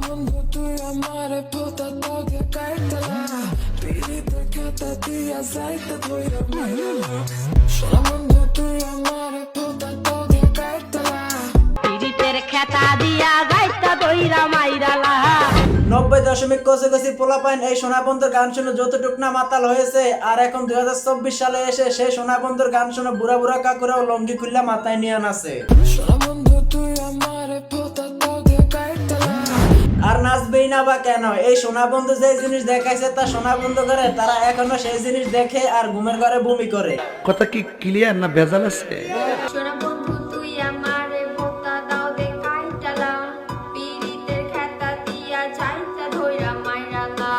বন্ধু তুই আমারে পোতা তোকে কাইতলা পিড়িতে খেতা দিয়া যাইতে ধইরা মাইরা সোনা বন্ধু তুই আমারে পোতা তোকে কাইতলা পিড়িতের খেতা দিয়া যাইতা দইরা মাইরালা 90 কচি কচি পোলাপাইন এই সোনা বন্ধুর গান শুনে যতটুক না মাতাল হয়েছে, আর এখন 2024 সালে এসে সেই সোনা বন্ধুর গান শুনে বুড়া বুড়া কাকুরাও লঙ্গি খুললা মাথায় নিয়ে নাচে। সোনা বন্ধু তুই আমারে পোতা তোকে কাইতলা আর নাচবেই না বা কেন? এই সোনা বন্ধু যে জিনিস দেখাইছে তা সোনা বন্ধু করে তারা এখনো সেই জিনিস দেখে আর ঘুমের ঘরে বমি করে। কথা কি ক্লিয়ার না ভেজাল আছে? সোনা বন্ধু তুই আমারে বোতা দাও দে কাইটালা পিড়িতের খেতা দিয়া যাইতা ধইরা মাইরালা।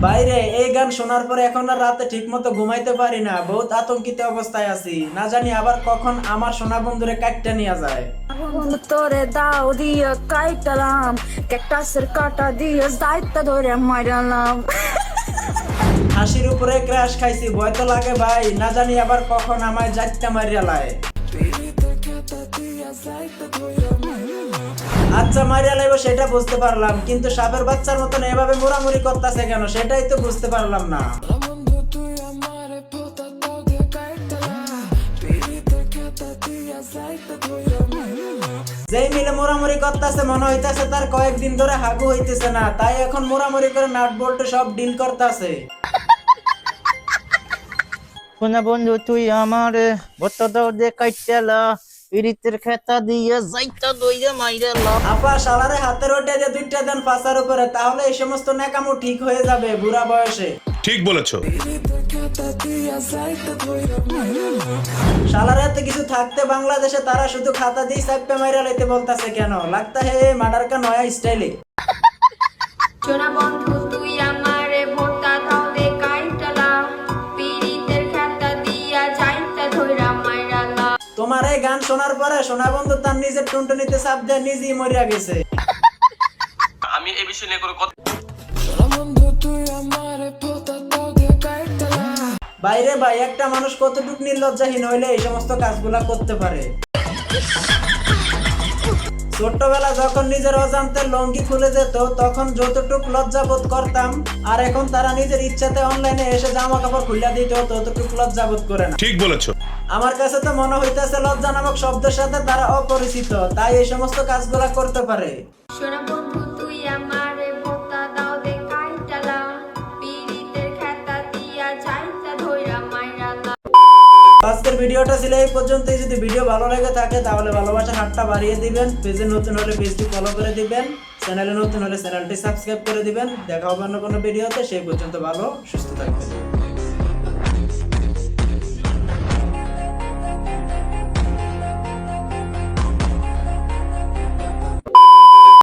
বাইরে এই গান শোনার পরে এখন আর রাতে ঠিক মতো ঘুমাইতে পারি না, বহুত আতঙ্কিত অবস্থায় আছি, না জানি আবার কখন আমার সোনা বন্ধুরে কাটটা নিয়ে যায়। বন্ধু তোরে দাও দিয়া কাইটালাম ক্যাকটাসের কাটা দিয়া যাইতা ধরে মাইরালাম। হাসির উপরে ক্র্যাশ খাইছি, ভয় তো লাগে ভাই, না জানি আবার কখন আমায় যাইতা মারিয়া লাই। পিড়িতে খেতা দিয়া যাইতে ধইরা মাইরা আচ্ছা মারিয়া লাইব সেটা বুঝতে পারলাম, কিন্তু সাপের বাচ্চার মতন এভাবে মোড়ামুড়ি করতেছে কেন সেটাই তো বুঝতে পারলাম না। বন্ধু তুই আমারে পোতা তোকে কাইতলা পিড়িতে খেতা দিয়া যাইতে ধইরা মাইরা যেই মিলে মোড়ামুড়ি করতেছে মনে হইতাছে তার কয়েকদিন ধরে হাগু হইতেছে না, তাই এখন মোড়ামুড়ি করে নাট বল্টু সব ডিল করতেছে। সোনা বন্ধু তুই আমারে বোতা দাও দে কাইটালা পিড়িতের খেতা দিয়ে যাইতা দইরা মাইরালা। আপা শালারে হাতের ওটা দিয়ে দুইটা দেন পাশার উপরে, তাহলে এই সমস্ত নেকামো ঠিক হয়ে যাবে বুড়া বয়সে। ঠিক বলেছো। পিড়িতে খেতা দিয়া যাইতে ধইরা মাইরা শালার হাতে কিছু থাকতে বাংলাদেশে তারা শুধু খাতা দিয়ে চাপে মাইরা লাইতে বলতাছে কেন? লাগতা হে মার্ডার কা নয়া স্টাইলে। সোনা বন্ধু তুই আমারে বোতা দাও দে কাইটালা পিড়িতের খেতা দিয়া যাইতা ধইরা মাইরালা। তোমার এই গান শোনার পরে সোনা বন্ধু তার নিজের টুনটুনিতে চাপ দিয়ে নিজেই মরিয়া গেছে। আমি এই বিষয় নিয়ে কোনো কথা সোনা বন্ধু তুই আমারে পোতা তোকে কাইতলা বাইরে ভাই একটা মানুষ কতটুক নির্লজ্জাহীন হইলে এই সমস্ত কাজগুলা করতে পারে। ছোট্টবেলা যখন নিজের অজান্তে লঙ্গি খুলে যেত তখন যতটুক লজ্জা বোধ করতাম, আর এখন তারা নিজের ইচ্ছাতে অনলাইনে এসে জামা কাপড় খুলে দিত ততটুক লজ্জা বোধ করে না। ঠিক বলেছো। আমার কাছে তো মনে হইতেছে লজ্জা নামক শব্দের সাথে তারা অপরিচিত, তাই এই সমস্ত কাজগুলা করতে পারে। সোনা বন্ধু তুই আমারে বোতা দাও দে কাইটালা পিড়িতের খেতা দিয়া যাইতা ধইরা মাইরালা। আজকের ভিডিওটা ছিল এই পর্যন্তই। যদি ভিডিও ভালো লেগে থাকে তাহলে ভালোবাসার হাতটা বাড়িয়ে দিবেন, পেজে নতুন হলে পেজটি ফলো করে দিবেন, চ্যানেলে নতুন হলে চ্যানেলটি সাবস্ক্রাইব করে দিবেন। দেখা হবে অন্য কোনো ভিডিওতে, সেই পর্যন্ত ভালো সুস্থ থাকবেন।